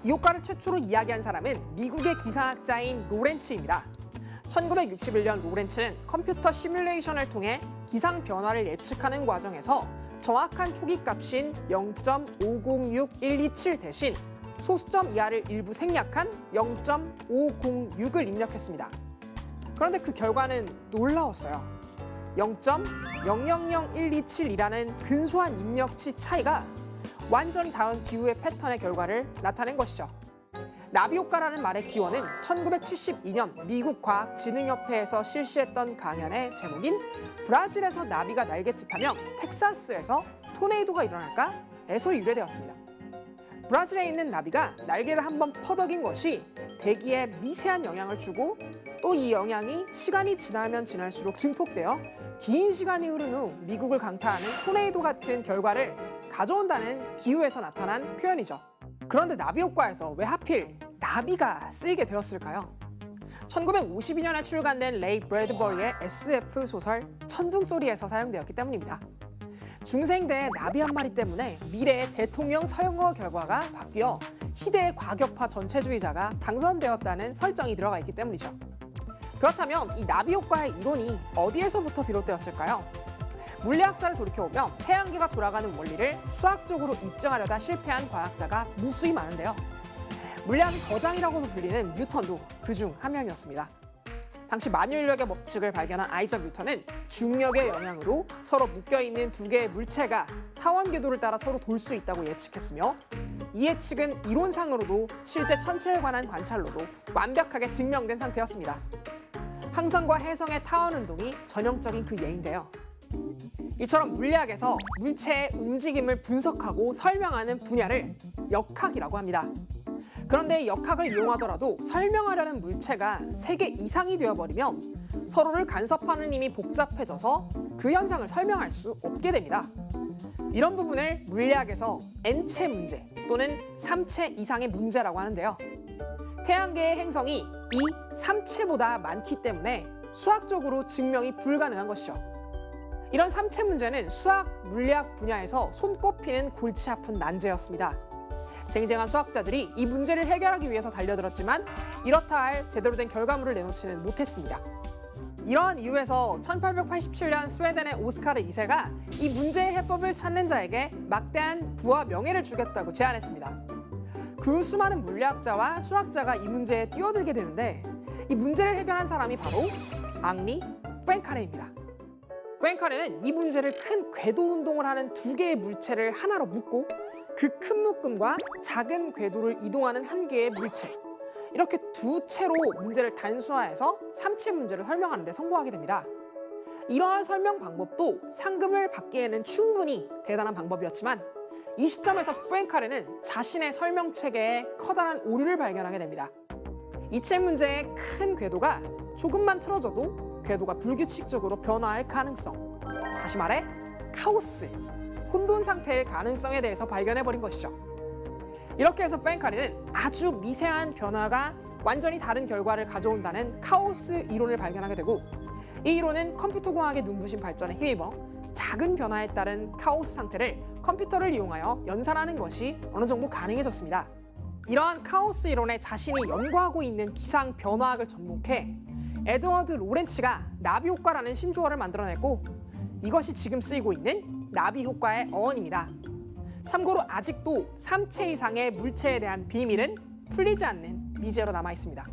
이 효과를 최초로 이야기한 사람은 미국의 기상학자인 로렌츠입니다. 1961년 로렌츠는 컴퓨터 시뮬레이션을 통해 기상 변화를 예측하는 과정에서 정확한 초기값인 0.506127 대신 소수점 이하를 일부 생략한 0.506을 입력했습니다. 그런데 그 결과는 놀라웠어요. 0.000127이라는 근소한 입력치 차이가 완전히 다른 기후의 패턴의 결과를 나타낸 것이죠. 나비 효과라는 말의 기원은 1972년 미국 과학진흥협회에서 실시했던 강연의 제목인 브라질에서 나비가 날갯짓하면 텍사스에서 토네이도가 일어날까?에서 유래되었습니다. 브라질에 있는 나비가 날개를 한번 퍼덕인 것이 대기에 미세한 영향을 주고 또 이 영향이 시간이 지나면 지날수록 증폭되어 긴 시간이 흐른 후 미국을 강타하는 토네이도 같은 결과를 가져온다는 기후에서 나타난 표현이죠. 그런데 나비 효과에서 왜 하필 나비가 쓰이게 되었을까요? 1952년에 출간된 레이 브래드버리의 SF 소설 천둥소리에서 사용되었기 때문입니다. 중생대의 나비 한 마리 때문에 미래의 대통령 선거 결과가 바뀌어 희대의 과격파 전체주의자가 당선되었다는 설정이 들어가 있기 때문이죠. 그렇다면 이 나비 효과의 이론이 어디에서부터 비롯되었을까요? 물리학사를 돌이켜보면 태양계가 돌아가는 원리를 수학적으로 입증하려다 실패한 과학자가 무수히 많은데요. 물리학의 거장이라고도 불리는 뉴턴도 그중 한 명이었습니다. 당시 만유인력의 법칙을 발견한 아이작 뉴턴은 중력의 영향으로 서로 묶여있는 두 개의 물체가 타원 궤도를 따라 서로 돌 수 있다고 예측했으며 이 예측은 이론상으로도 실제 천체에 관한 관찰로도 완벽하게 증명된 상태였습니다. 항성과 해성의 타원 운동이 전형적인 그 예인데요. 이처럼 물리학에서 물체의 움직임을 분석하고 설명하는 분야를 역학이라고 합니다. 그런데 이 역학을 이용하더라도 설명하려는 물체가 3개 이상이 되어버리면 서로를 간섭하는 힘이 복잡해져서 그 현상을 설명할 수 없게 됩니다. 이런 부분을 물리학에서 N체 문제 또는 3체 이상의 문제라고 하는데요. 태양계의 행성이 이 3체보다 많기 때문에 수학적으로 증명이 불가능한 것이죠. 이런 3체 문제는 수학, 물리학 분야에서 손꼽히는 골치 아픈 난제였습니다. 쟁쟁한 수학자들이 이 문제를 해결하기 위해서 달려들었지만 이렇다 할 제대로 된 결과물을 내놓지는 못했습니다. 이러한 이유에서 1887년 스웨덴의 오스카르 2세가 이 문제의 해법을 찾는 자에게 막대한 부와 명예를 주겠다고 제안했습니다. 그 수많은 물리학자와 수학자가 이 문제에 뛰어들게 되는데 이 문제를 해결한 사람이 바로 앙리 포인카레입니다. 포인카레는 이 문제를 큰 궤도 운동을 하는 2개의 물체를 하나로 묶고 그 큰 묶음과 작은 궤도를 이동하는 한 개의 물체, 이렇게 2채로 문제를 단순화해서 3체 문제를 설명하는 데 성공하게 됩니다. 이러한 설명 방법도 상금을 받기에는 충분히 대단한 방법이었지만 이 시점에서 포인카레는 자신의 설명 체계에 커다란 오류를 발견하게 됩니다. 이체 문제의 큰 궤도가 조금만 틀어져도 궤도가 불규칙적으로 변화할 가능성, 다시 말해 카오스, 혼돈 상태일 가능성에 대해서 발견해버린 것이죠. 이렇게 해서 포인카레는 아주 미세한 변화가 완전히 다른 결과를 가져온다는 카오스 이론을 발견하게 되고 이 이론은 컴퓨터 공학의 눈부신 발전에 힘입어 작은 변화에 따른 카오스 상태를 컴퓨터를 이용하여 연산하는 것이 어느 정도 가능해졌습니다. 이러한 카오스 이론에 자신이 연구하고 있는 기상 변화학을 접목해 에드워드 로렌츠가 나비 효과라는 신조어를 만들어냈고 이것이 지금 쓰이고 있는 나비 효과의 어원입니다. 참고로 아직도 3체 이상의 물체에 대한 비밀은 풀리지 않는 미제로 남아 있습니다.